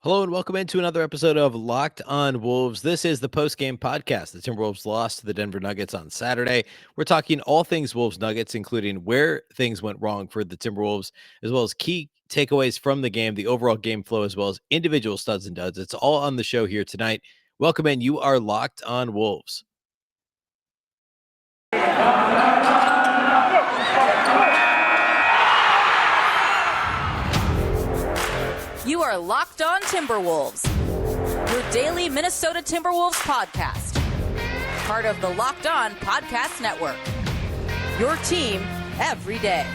Hello and welcome into another episode of Locked On Wolves. This is the post-game podcast. The Timberwolves lost to the Denver Nuggets on Saturday. We're talking all things Wolves Nuggets, including where things went wrong for the Timberwolves, as well as key takeaways from the game, the overall game flow, as well as individual studs and duds. It's all on the show here tonight. Welcome in. You are Locked On Wolves. You are Locked On Timberwolves, your daily Minnesota Timberwolves podcast. Part of the Locked On Podcast Network. Your team every day.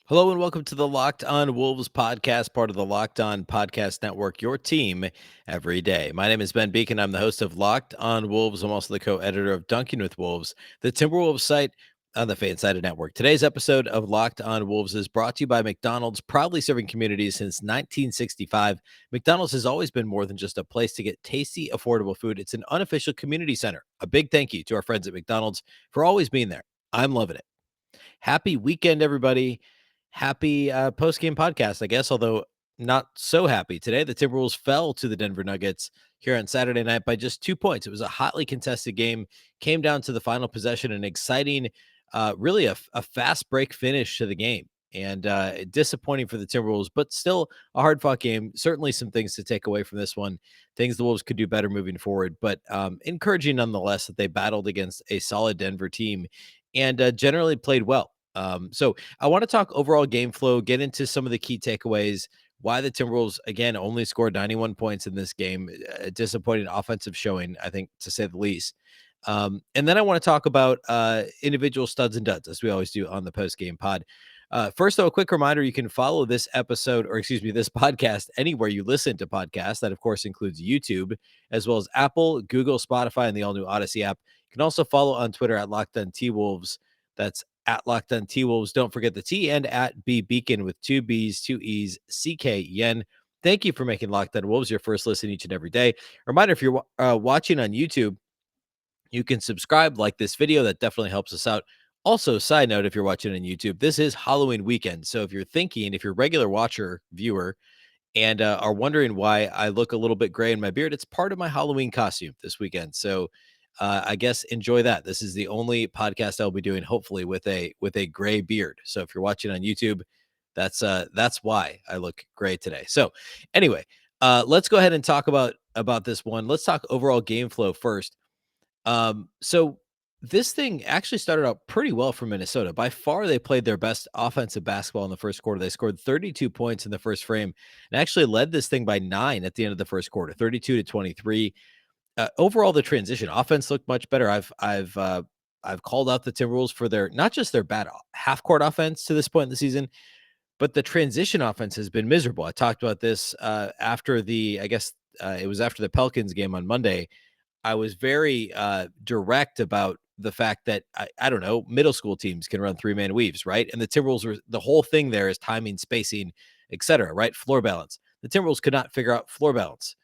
Hello and welcome to the Locked On Wolves podcast, part of the Locked On Podcast Network, your team every day. My name is Ben Beecken. I'm the host of Locked On Wolves. I'm also the co-editor of Dunking with Wolves, the Timberwolves site on the Fansided Network. Today's episode of Locked On Wolves is brought to you by McDonald's, proudly serving communities since 1965. McDonald's has always been more than just a place to get tasty, affordable food. It's an unofficial community center. A big thank you to our friends at McDonald's for always being there. I'm loving it. Happy weekend, everybody. Happy post-game podcast, I guess, although not so happy. Today, the Timberwolves fell to the Denver Nuggets here on Saturday night by just 2 points. It was a hotly contested game, came down to the final possession, an exciting, really a fast break finish to the game. And disappointing for the Timberwolves, but still a hard-fought game. Certainly some things to take away from this one, things the Wolves could do better moving forward, but encouraging nonetheless that they battled against a solid Denver team and generally played well. So I want to talk overall game flow, get into some of the key takeaways, why the Timberwolves, again, only scored 91 points in this game. A disappointing offensive showing, I think, to say the least. And then I want to talk about individual studs and duds, as we always do on the post-game pod. First, though, a quick reminder, you can follow this episode, or excuse me, this podcast anywhere you listen to podcasts. That, of course, includes YouTube, as well as Apple, Google, Spotify, and the all-new Odyssey app. You can also follow on Twitter at Locked On T-Wolves. That's at Locked On T-Wolves. Don't forget the T, and at Beecken with 2 B's, 2 E's, CKEN. Thank you for making Locked On Wolves your first listen each and every day. Reminder, if you're watching on YouTube, you can subscribe, like this video. That definitely helps us out. Also, side note, if you're watching on YouTube, this is Halloween weekend. So if you're a regular watcher, viewer, and are wondering why I look a little bit gray in my beard, it's part of my Halloween costume this weekend. So I guess enjoy that. This is the only podcast I'll be doing, hopefully, with a gray beard. So if you're watching on YouTube, that's why I look gray today. So anyway, let's go ahead and talk about this one. Let's talk overall game flow first. So this thing actually started out pretty well for Minnesota. By far, they played their best offensive basketball in the first quarter. They scored 32 points in the first frame and actually led this thing by 9 at the end of the first quarter, 32-23. Overall, the transition offense looked much better. I've called out the Timberwolves for their not just their bad half court offense to this point in the season, but the transition offense has been miserable. I talked about this after it was after the Pelicans game on Monday. I was very direct about the fact that I don't know, middle school teams can run 3-man weaves, right? And the Timberwolves were the whole thing there is timing, spacing, etc. Right? Floor balance. The Timberwolves could not figure out floor balance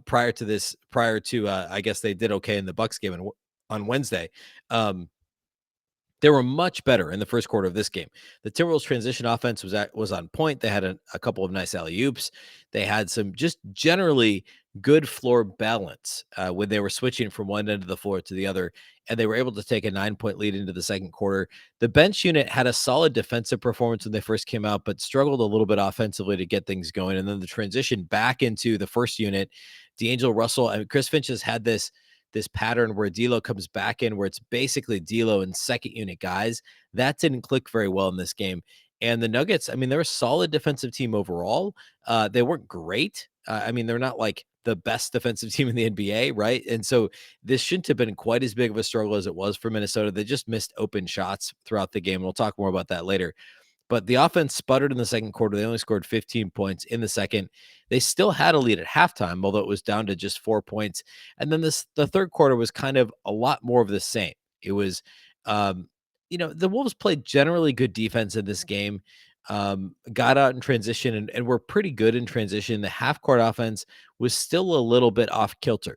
prior to I guess they did okay in the Bucks game on Wednesday. They were much better in the first quarter of this game. The Timberwolves transition offense was on point. They had a couple of nice alley-oops. They had some just generally good floor balance when they were switching from one end of the floor to the other, and they were able to take a 9-point lead into the second quarter. The bench unit had a solid defensive performance when they first came out, but struggled a little bit offensively to get things going. And then the transition back into the first unit, D'Angelo Russell and Chris Finch has had this pattern where D'Lo comes back in, where it's basically D'Lo and second unit guys. That didn't click very well in this game. And the Nuggets, I mean, they're a solid defensive team overall. They weren't great. I mean, they're not like the best defensive team in the NBA, right? And so this shouldn't have been quite as big of a struggle as it was for Minnesota. They just missed open shots throughout the game. We'll talk more about that later. But the offense sputtered in the second quarter. They only scored 15 points in the second. They still had a lead at halftime, although it was down to just 4 points. And then the third quarter was kind of a lot more of the same. It was, the Wolves played generally good defense in this game, got out in transition and were pretty good in transition. The half-court offense was still a little bit off kilter.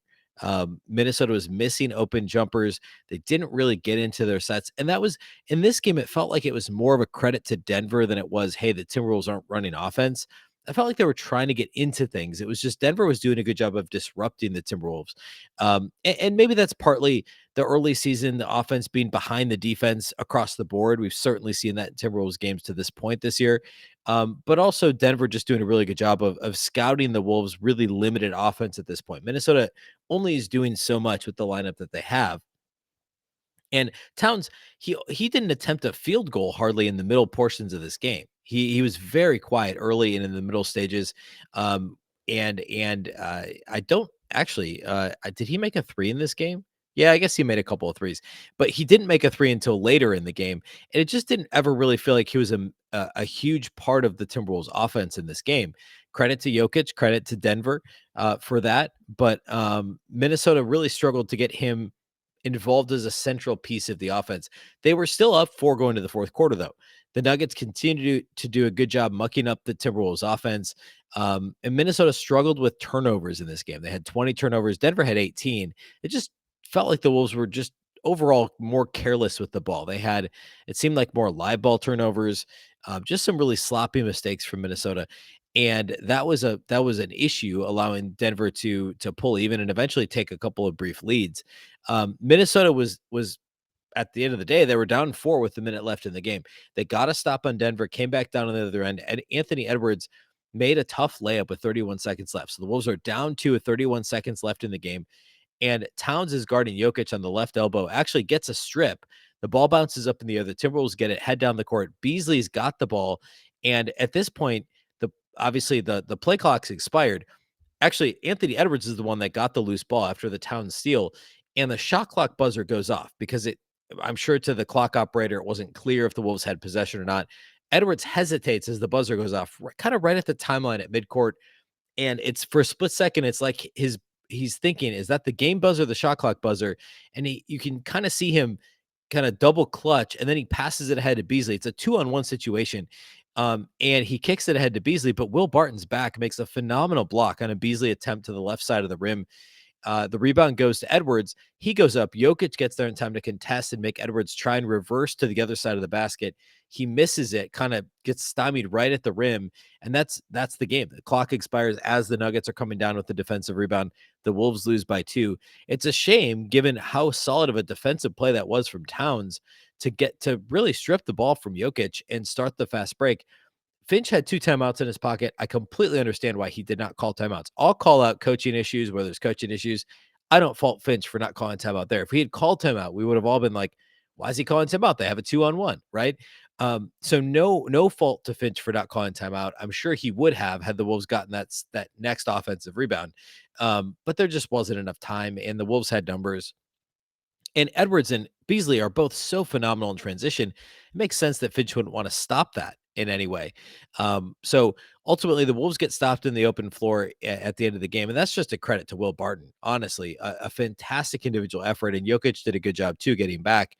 Minnesota was missing open jumpers. They didn't really get into their sets. And that was in this game, it felt like it was more of a credit to Denver than it was, hey, the Timberwolves aren't running offense. I felt like they were trying to get into things. It was just Denver was doing a good job of disrupting the Timberwolves. And maybe that's partly the early season, the offense being behind the defense across the board. We've certainly seen that in Timberwolves games to this point this year. But also Denver just doing a really good job of scouting the Wolves' really limited offense at this point. Minnesota only is doing so much with the lineup that they have. And Towns, he didn't attempt a field goal hardly in the middle portions of this game. He was very quiet early and in the middle stages. I don't actually did he make a three in this game? Yeah, I guess he made a couple of threes, but he didn't make a three until later in the game. And it just didn't ever really feel like he was a huge part of the Timberwolves offense in this game. Credit to Jokic, credit to Denver for that. But Minnesota really struggled to get him involved as a central piece of the offense. They were still up 4 going to the fourth quarter, though. The Nuggets continue to do a good job mucking up the Timberwolves offense. And Minnesota struggled with turnovers in this game. They had 20 turnovers. Denver had 18. It just felt like the Wolves were just overall more careless with the ball. It seemed like more live ball turnovers, just some really sloppy mistakes from Minnesota. And that was an issue, allowing Denver to pull even and eventually take a couple of brief leads. Minnesota was at the end of the day, they were down 4 with a minute left in the game. They got a stop on Denver, came back down on the other end, and Anthony Edwards made a tough layup with 31 seconds left. So the Wolves are down 2 with 31 seconds left in the game. And Towns is guarding Jokic on the left elbow, actually gets a strip. The ball bounces up in the air. The Timberwolves get it, head down the court. Beasley's got the ball. And at this point, obviously the play clock's expired. Actually, Anthony Edwards is the one that got the loose ball after the Towns steal, and the shot clock buzzer goes off because I'm sure to the clock operator, it wasn't clear if the Wolves had possession or not. Edwards hesitates as the buzzer goes off, kind of right at the timeline at midcourt. And it's for a split second, it's like he's thinking, is that the game buzzer, the shot clock buzzer? And you can kind of see him kind of double clutch, and then he passes it ahead to Beasley. It's a 2-on-1 situation. And he kicks it ahead to Beasley, but Will Barton's back makes a phenomenal block on a Beasley attempt to the left side of the rim. The rebound goes to Edwards. He goes up. Jokic gets there in time to contest and make Edwards try and reverse to the other side of the basket. He misses it, kind of gets stymied right at the rim, and that's the game. The clock expires as the Nuggets are coming down with the defensive rebound. The Wolves lose by 2. It's a shame given how solid of a defensive play that was from Towns to get to really strip the ball from Jokic and start the fast break. Finch had 2 timeouts in his pocket. I completely understand why he did not call timeouts. I'll call out coaching issues where there's coaching issues. I don't fault Finch for not calling timeout there. If he had called timeout, we would have all been like, why is he calling timeout? They have a 2-on-1, right? So no fault to Finch for not calling timeout. I'm sure he would have had the Wolves gotten that next offensive rebound. But there just wasn't enough time, and the Wolves had numbers. And Edwards and Beasley are both so phenomenal in transition. It makes sense that Finch wouldn't want to stop that in any way. So ultimately, the Wolves get stopped in the open floor at the end of the game. And that's just a credit to Will Barton. Honestly, a fantastic individual effort. And Jokic did a good job, too, getting back.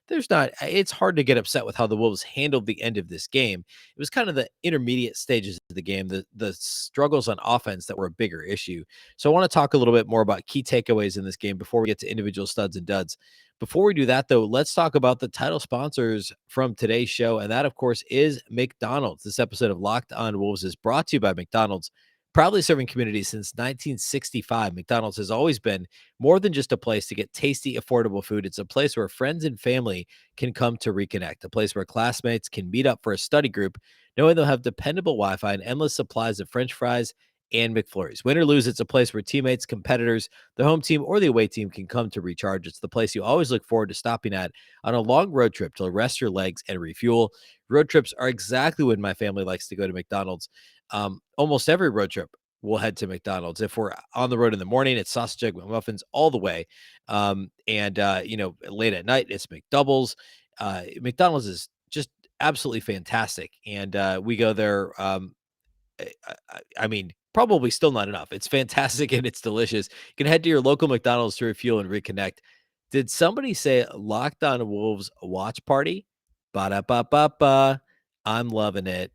It's hard to get upset with how the Wolves handled the end of this game. It was kind of the intermediate stages of the game, the struggles on offense that were a bigger issue. So I want to talk a little bit more about key takeaways in this game before we get to individual studs and duds. Before we do that, though, let's talk about the title sponsors from today's show. And that, of course, is McDonald's. This episode of Locked On Wolves is brought to you by McDonald's. Proudly serving communities since 1965, McDonald's has always been more than just a place to get tasty, affordable food. It's a place where friends and family can come to reconnect, a place where classmates can meet up for a study group, knowing they'll have dependable Wi-Fi and endless supplies of French fries and McFlurries. Win or lose, it's a place where teammates, competitors, the home team, or the away team can come to recharge. It's the place you always look forward to stopping at on a long road trip to rest your legs and refuel. Road trips are exactly when my family likes to go to McDonald's. Almost every road trip, we'll head to McDonald's. If we're on the road in the morning, it's sausage, egg, McMuffins all the way. Late at night, it's McDoubles. McDonald's is just absolutely fantastic. And we go there. I mean, probably still not enough. It's fantastic and it's delicious. You can head to your local McDonald's to refuel and reconnect. Did somebody say Locked On Wolves watch party? Ba-da-ba-ba-ba. I'm loving it.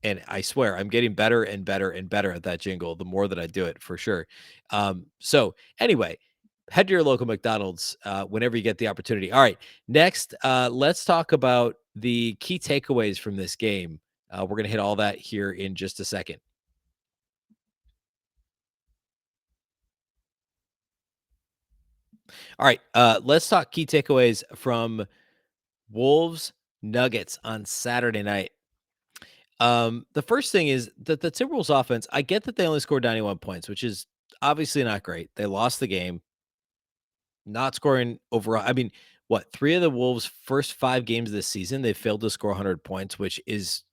And I swear I'm getting better and better and better at that jingle the more that I do it, for sure. So anyway, head to your local McDonald's whenever you get the opportunity. All right, next, let's talk about the key takeaways from this game. We're going to hit all that here in just a second. All right, let's talk key takeaways from Wolves Nuggets on Saturday night. The first thing is that the Timberwolves offense, I get that they only scored 91 points, which is obviously not great. They lost the game, not scoring overall. I mean, what, three of the Wolves' first 5 games this season, they failed to score 100 points, which is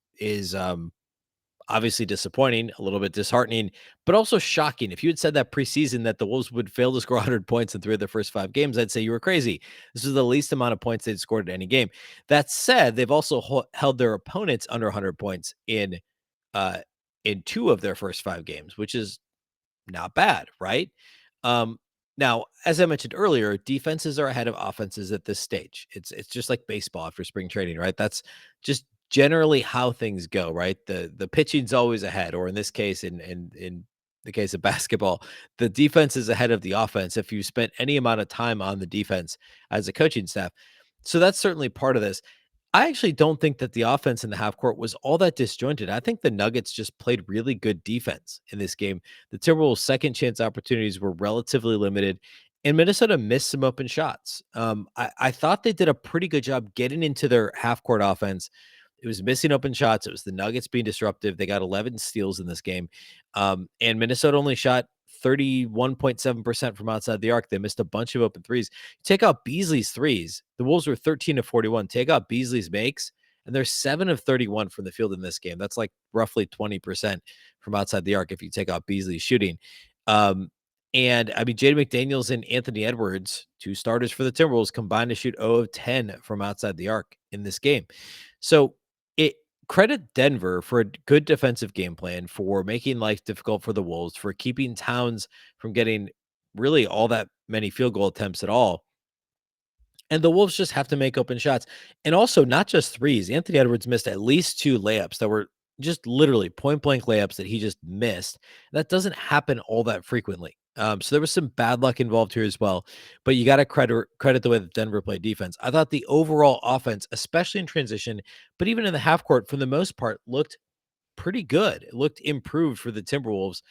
obviously disappointing, a little bit disheartening, but also shocking. If you had said that preseason that the Wolves would fail to score 100 points in 3 of their first 5 games, I'd say you were crazy. This is the least amount of points they'd scored in any game. That said, they've also held their opponents under 100 points uh, in 2 of their first 5 games, which is not bad, right? Um, Now, as I mentioned earlier, defenses are ahead of offenses at this stage. It's just like baseball after spring training, right? That's just generally how things go, right? The pitching's always ahead, or in this case, in the case of basketball, the defense is ahead of the offense if you spent any amount of time on the defense as a coaching staff. So that's certainly part of this. I actually don't think that the offense in the half court was all that disjointed. I think the Nuggets just played really good defense in this game. The Timberwolves' second chance opportunities were relatively limited, and Minnesota missed some open shots. I thought they did a pretty good job getting into their half court offense. It was missing open shots. It was the Nuggets being disruptive. They got 11 steals in this game. And Minnesota only shot 31.7% from outside the arc. They missed a bunch of open threes. Take out Beasley's threes. The Wolves were 13 of 41. Take out Beasley's makes, and they're 7 of 31 from the field in this game. That's like roughly 20% from outside the arc if you take out Beasley's shooting. And I mean, Jaden McDaniels and Anthony Edwards, 2 starters for the Timberwolves, combined to shoot 0 of 10 from outside the arc in this game. So it credit Denver for a good defensive game plan, for making life difficult for the Wolves, for keeping Towns from getting really all that many field goal attempts at all. And the Wolves just have to make open shots. And also, not just threes. Anthony Edwards missed at least 2 layups that were just literally point blank layups that he just missed. That doesn't happen all that frequently. So there was some bad luck involved here as well. But you got to credit the way that Denver played defense. I thought the overall offense, especially in transition, but even in the half court, for the most part, looked pretty good. It looked improved for the Timberwolves.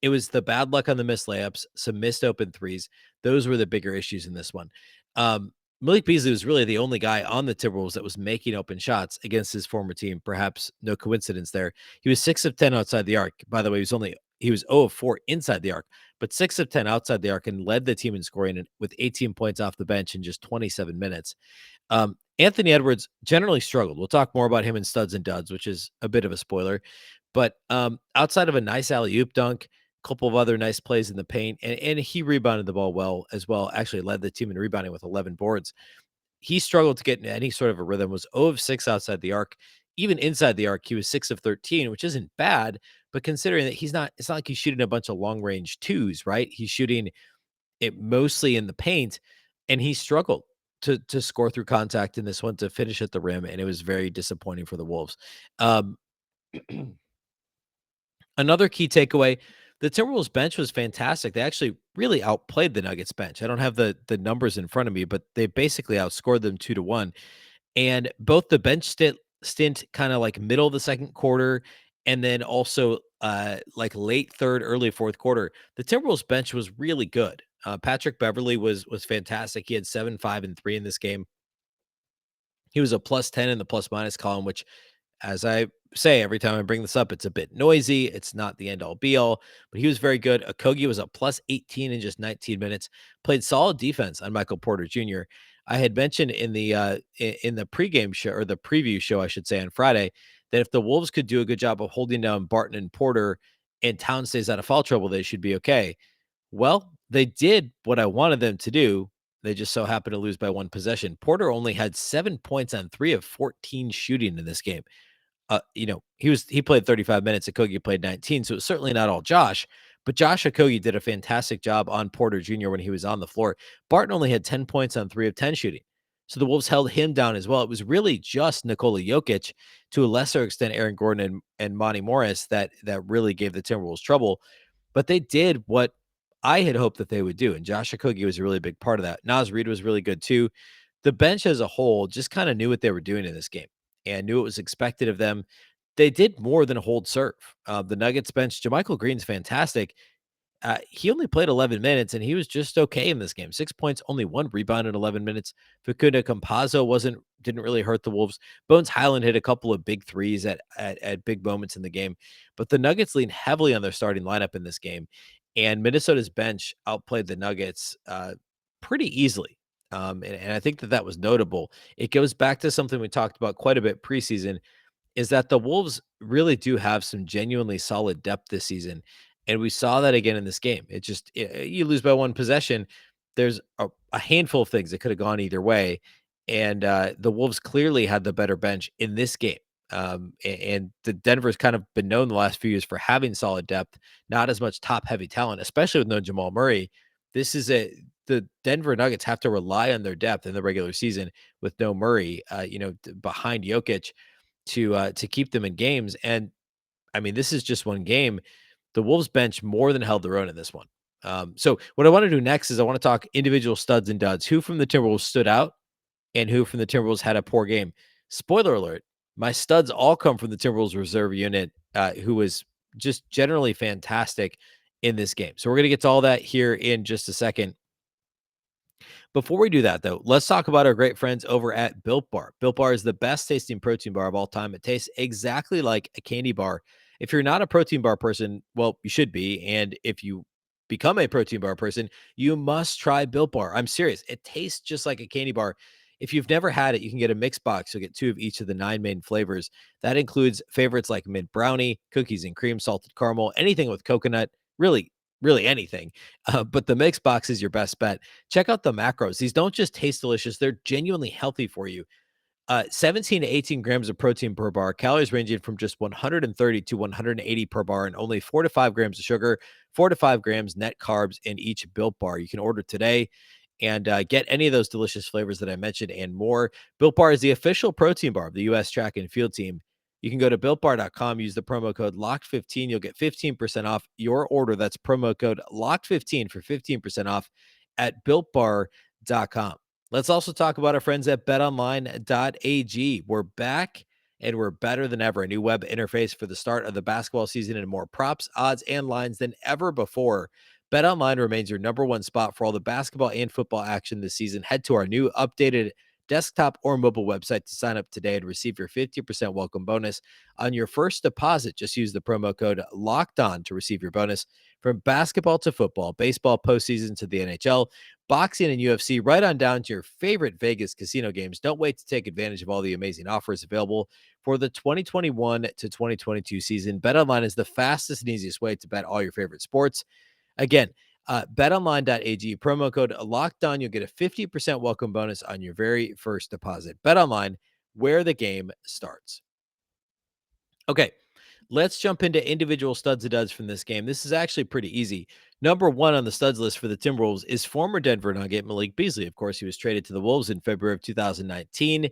It was the bad luck on the missed layups, some missed open threes. Those were the bigger issues in this one. Um, Malik Beasley was really the only guy on the Timberwolves that was making open shots against his former team. Perhaps no coincidence there. He was 6 of 10 outside the arc. By the way, he was 0 of 4 inside the arc, but 6 of 10 outside the arc, and led the team in scoring with 18 points off the bench in just 27 minutes. Anthony Edwards generally struggled. We'll talk more about him in studs and duds, which is a bit of a spoiler. But outside of a nice alley-oop dunk, a couple of other nice plays in the paint, and he rebounded the ball well as well, actually led the team in rebounding with 11 boards. He struggled to get into any sort of a rhythm, was 0 of 6 outside the arc. Even inside the arc, he was 6 of 13, which isn't bad, but considering that it's not like he's shooting a bunch of long-range twos, right? He's shooting it mostly in the paint, and he struggled to score through contact in this one, to finish at the rim, and it was very disappointing for the Wolves. Um, Another key takeaway, the Timberwolves bench was fantastic. They actually really outplayed the Nuggets bench. I don't have the numbers in front of me, but they basically outscored them 2-1. And both the bench stint kind of like middle of the second quarter, and then also like late third, early fourth quarter, the Timberwolves bench was really good. Patrick Beverley was fantastic. He had 7, 5, and 3 in this game. He was a plus 10 in the plus minus column, which, as I say every time I bring this up, it's a bit noisy. It's not the end all be all, but he was very good. Okogie was a plus 18 in just 19 minutes, played solid defense on Michael Porter Jr. I had mentioned in the pregame show, or the preview show, I should say, on Friday, that if the Wolves could do a good job of holding down Barton and Porter, and Town stays out of foul trouble, they should be okay. Well, they did what I wanted them to do. They just so happened to lose by 1 possession. Porter only had 7 points on 3 of 14 shooting in this game. He played 35 minutes. Okogie played 19, so it's certainly not all Josh. But Josh Okogie did a fantastic job on Porter Jr. when he was on the floor. Barton only had 10 points on 3 of 10 shooting. So the Wolves held him down as well. It was really just Nikola Jokic, to a lesser extent Aaron Gordon and Monty Morris, that really gave the Timberwolves trouble. But they did what I had hoped that they would do, and Josh Okogie was a really big part of that. Naz Reid was really good too. The bench as a whole just kind of knew what they were doing in this game and knew it was expected of them. They did more than hold serve. The Nuggets bench, JaMychal Green's fantastic. He only played 11 minutes, and he was just okay in this game. 6 points, only 1 rebound in 11 minutes. Facundo Campazzo didn't really hurt the Wolves. Bones Highland hit a couple of big threes at big moments in the game, but the Nuggets leaned heavily on their starting lineup in this game, and Minnesota's bench outplayed the Nuggets pretty easily. And I think that was notable. It goes back to something we talked about quite a bit preseason, is that the Wolves really do have some genuinely solid depth this season, and we saw that again in this game. You lose by 1 possession, there's a handful of things that could have gone either way, and the Wolves clearly had the better bench in this game. And the Denver's kind of been known the last few years for having solid depth, not as much top-heavy talent, especially with no Jamal Murray. This is the Denver Nuggets have to rely on their depth in the regular season with no Murray, behind Jokic to keep them in games. And I mean, this is just one game. The Wolves bench more than held their own in this one. So what I want to do next is I want to talk individual studs and duds. Who from the Timberwolves stood out and who from the Timberwolves had a poor game? Spoiler alert, my studs all come from the Timberwolves reserve unit, who was just generally fantastic in this game. So we're going to get to all that here in just a second. Before we do that, though, let's talk about our great friends over at Built Bar. Built Bar is the best tasting protein bar of all time. It tastes exactly like a candy bar. If you're not a protein bar person, well, you should be. And if you become a protein bar person, you must try Built Bar. I'm serious. It tastes just like a candy bar. If you've never had it, you can get a mixed box. You'll get 2 of each of the 9 main flavors. That includes favorites like mint brownie, cookies and cream, salted caramel, anything with coconut, really anything. But the mixed box is your best bet. Check out the macros. These don't just taste delicious, they're genuinely healthy for you. 17 to 18 grams of protein per bar, calories ranging from just 130 to 180 per bar, and only 4 to 5 grams of sugar, 4 to 5 grams net carbs in each Built Bar. You can order today and get any of those delicious flavors that I mentioned and more. Built Bar is the official protein bar of the U.S. track and field team. You can go to builtbar.com, use the promo code LOCKED15. You'll get 15% off your order. That's promo code LOCKED15 for 15% off at builtbar.com. Let's also talk about our friends at betonline.ag. We're back and we're better than ever. A new web interface for the start of the basketball season and more props, odds, and lines than ever before. BetOnline remains your number one spot for all the basketball and football action this season. Head to our new updated desktop or mobile website to sign up today and receive your 50% welcome bonus on your first deposit. Just use the promo code LOCKEDON to receive your bonus. From basketball to football, baseball postseason to the NHL, boxing and UFC, right on down to your favorite Vegas casino games. Don't wait to take advantage of all the amazing offers available for the 2021 to 2022 season. BetOnline is the fastest and easiest way to bet all your favorite sports. Again, betonline.ag, promo code LOCKEDON. You'll get a 50% welcome bonus on your very first deposit. BetOnline, where the game starts. Okay, let's jump into individual studs and duds from this game. This is actually pretty easy. Number 1 on the studs list for the Timberwolves is former Denver Nugget Malik Beasley. Of course, he was traded to the Wolves in February of 2019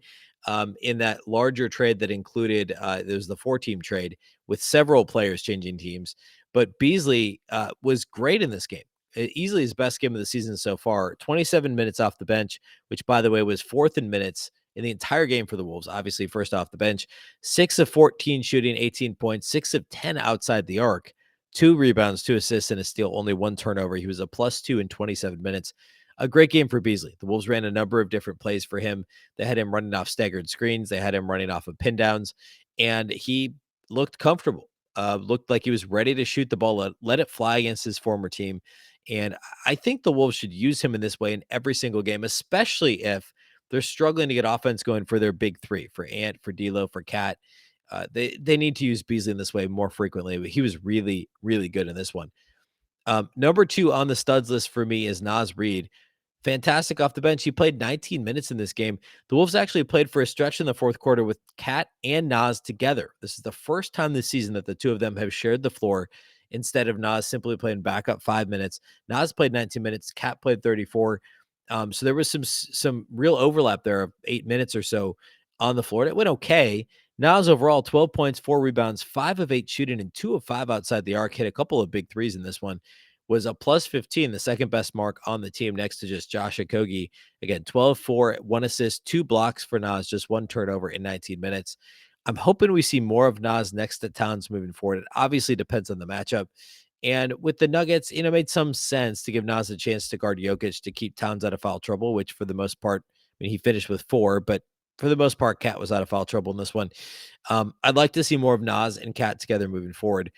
in that larger trade that included, there was the 4-team trade with several players changing teams. But Beasley was great in this game. Easily his best game of the season so far. 27 minutes off the bench, which, by the way, was 4th in minutes in the entire game for the Wolves. Obviously, first off the bench. 6 of 14 shooting, 18 points, 6 of 10 outside the arc, 2 rebounds, 2 assists, and a steal, only 1 turnover. He was a +2 in 27 minutes. A great game for Beasley. The Wolves ran a number of different plays for him. They had him running off staggered screens. They had him running off of pin downs, and he looked comfortable. Looked like he was ready to shoot the ball, let it fly against his former team. And I think the Wolves should use him in this way in every single game, especially if they're struggling to get offense going for their big 3, for Ant, for D'Lo, for Cat. They need to use Beasley in this way more frequently, but he was really, really good in this one. Number 2 on the studs list for me is Naz Reid. Fantastic off the bench. He played 19 minutes in this game. The Wolves actually played for a stretch in the 4th quarter with Cat and Naz together. This is the first time this season that the 2 of them have shared the floor instead of Naz simply playing backup 5 minutes. Naz played 19 minutes. Cat played 34. So there was some real overlap there of 8 minutes or so on the floor. And it went okay. Nas overall 12 points, 4 rebounds, 5 of 8 shooting, and 2 of 5 outside the arc. Hit a couple of big threes in this one. Was a plus 15, the second best mark on the team next to just Josh Okogie. Again, 12, 4, 1 assist, 2 blocks for Nas, just 1 turnover in 19 minutes. I'm hoping we see more of Nas next to Towns moving forward. It obviously depends on the matchup. And with the Nuggets, it made some sense to give Nas a chance to guard Jokic to keep Towns out of foul trouble, which for the most part, I mean, he finished with 4, but for the most part, Cat was out of foul trouble in this one. I'd like to see more of Nas and Cat together moving forward.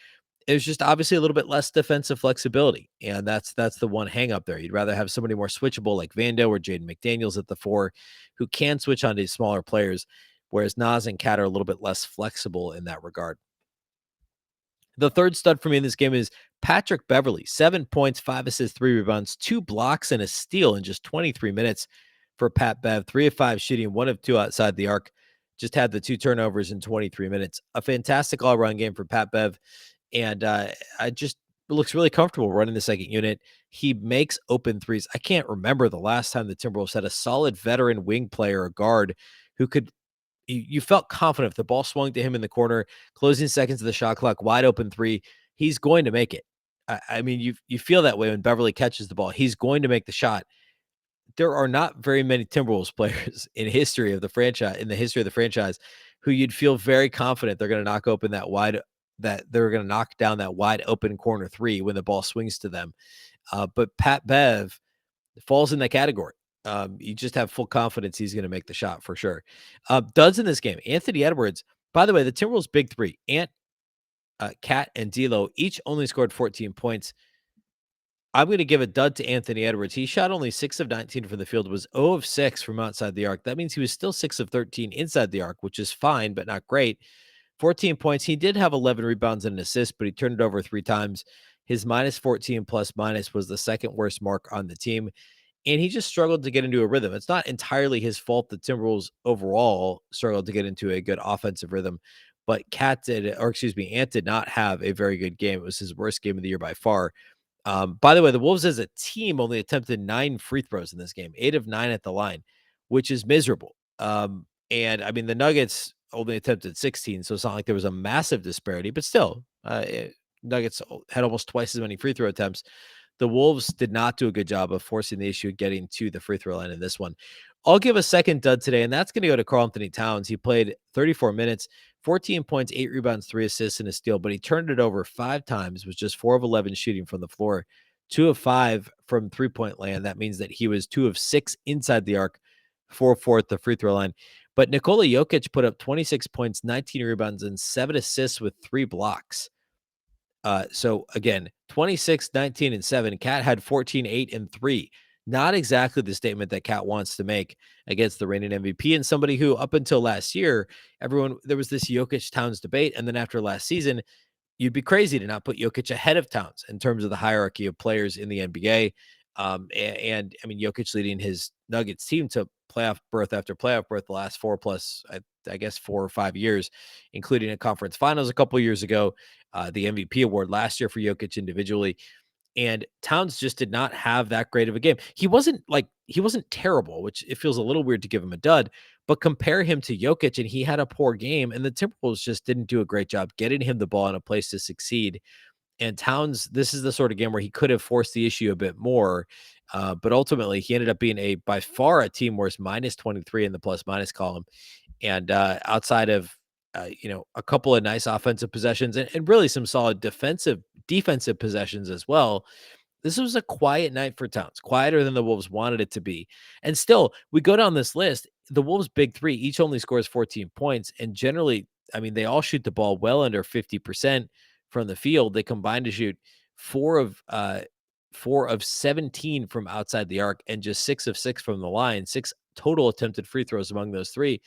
There's just obviously a little bit less defensive flexibility, and that's the one hang up there. You'd rather have somebody more switchable like Vando or Jaden McDaniels at the 4 who can switch on to smaller players, whereas Nas and Cat are a little bit less flexible in that regard. The third stud for me in this game is Patrick Beverley, 7 points, 5 assists, 3 rebounds, 2 blocks, and a steal in just 23 minutes for Pat Bev. 3 of 5 shooting, 1 of 2 outside the arc. Just had the 2 turnovers in 23 minutes. A fantastic all-around game for Pat Bev. And I just looks really comfortable running the second unit. He makes open threes. I can't remember the last time the Timberwolves had a solid veteran wing player or guard who could you felt confident if the ball swung to him in the corner, closing seconds of the shot clock, wide open three, he's going to make it. I mean, you feel that way when Beverly catches the ball. He's going to make the shot. There are not very many Timberwolves players in the history of the franchise, who you'd feel very confident they're going to knock down that wide open corner three when the ball swings to them. But Pat Bev falls in that category. You just have full confidence he's going to make the shot for sure. Duds in this game. Anthony Edwards, by the way, the Timberwolves' big three, Cat, and D'Lo, each only scored 14 points. I'm going to give a dud to Anthony Edwards. He shot only 6 of 19 from the field, was 0 of 6 from outside the arc. That means he was still 6 of 13 inside the arc, which is fine, but not great. 14 points. He did have 11 rebounds and an assist, but he turned it over 3 times. His minus 14 plus minus was the second worst mark on the team. And he just struggled to get into a rhythm. It's not entirely his fault the Timberwolves overall struggled to get into a good offensive rhythm, but Ant did not have a very good game. It was his worst game of the year by far. By the way, the Wolves as a team only attempted 9 free throws in this game, 8 of 9 at the line, which is miserable. And I mean, the Nuggets only attempted 16, so it's not like there was a massive disparity, but still, Nuggets had almost twice as many free throw attempts. The Wolves did not do a good job of forcing the issue getting to the free throw line in this one. I'll give a second dud today, and that's going to go to Karl-Anthony Towns. He played 34 minutes, 14 points, 8 rebounds, 3 assists, and a steal, but he turned it over 5 times, was just 4 of 11 shooting from the floor, 2 of 5 from three-point land. That means that he was 2 of 6 inside the arc, 4 of 4 at the free throw line. But Nikola Jokic put up 26 points, 19 rebounds, and 7 assists with 3 blocks. So again, 26, 19, and 7. Cat had 14, 8, and 3. Not exactly the statement that Cat wants to make against the reigning MVP and somebody who, up until last year, there was this Jokic Towns debate. And then after last season, you'd be crazy to not put Jokic ahead of Towns in terms of the hierarchy of players in the NBA. And I mean, Jokic leading his Nuggets team to playoff berth after playoff berth the last 4 plus, I guess, 4 or 5 years, including a conference finals a couple years ago, the MVP award last year for Jokic individually. And Towns just did not have that great of a game. He wasn't terrible, which it feels a little weird to give him a dud, but compare him to Jokic and he had a poor game, and the Timberwolves just didn't do a great job getting him the ball in a place to succeed. And Towns, this is the sort of game where he could have forced the issue a bit more. But ultimately he ended up being by far a team worst minus 23 in the plus minus column. And outside of, a couple of nice offensive possessions and really some solid defensive possessions as well, this was a quiet night for Towns, quieter than the Wolves wanted it to be. And still, we go down this list, the Wolves' big three each only scores 14 points. And generally, I mean, they all shoot the ball well under 50% from the field. They combined to shoot 4 of 17 from outside the arc and just 6 of 6 from the line, 6 total attempted free throws among those 3.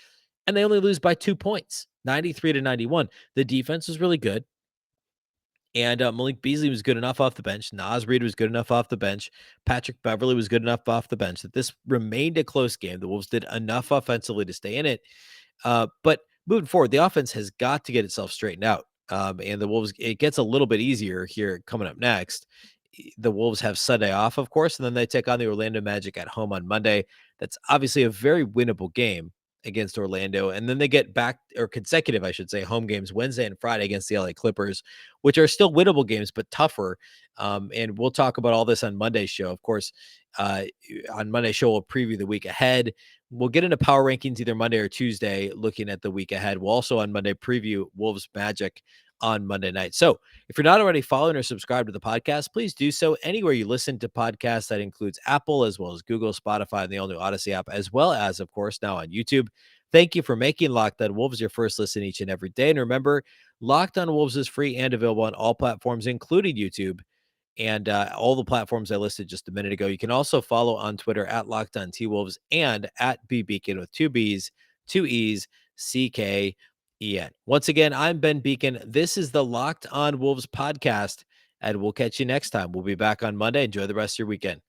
And they only lose by 2 points, 93-91. The defense was really good. And Malik Beasley was good enough off the bench. Naz Reid was good enough off the bench. Patrick Beverley was good enough off the bench that this remained a close game. The Wolves did enough offensively to stay in it. But moving forward, the offense has got to get itself straightened out. And the Wolves, it gets a little bit easier here coming up next. the Wolves have Sunday off, of course, and then they take on the Orlando Magic at home on Monday. That's obviously a very winnable game against Orlando. And then they get back, or consecutive, I should say, home games Wednesday and Friday against the LA Clippers, which are still winnable games, but tougher. And we'll talk about all this on Monday's show. Of course, uh, on Monday's show, we'll preview the week ahead. We'll get into power rankings either Monday or Tuesday, looking at the week ahead. We'll also on Monday preview Wolves Magic on Monday night. So if you're not already following or subscribed to the podcast, please do so anywhere you listen to podcasts. That includes Apple as well as Google, Spotify, and the all-new Odyssey app, as well as, of course, now on YouTube. Thank you for making Locked On Wolves your first listen each and every day. And remember, Locked On Wolves is free and available on all platforms, including YouTube and all the platforms I listed just a minute ago. You can also follow on Twitter at Locked On T-Wolves and at Beecken with two B's, two E's, CKEN. Once again, I'm Ben Beecken. This is the Locked On Wolves podcast, and we'll catch you next time. We'll be back on Monday. Enjoy the rest of your weekend.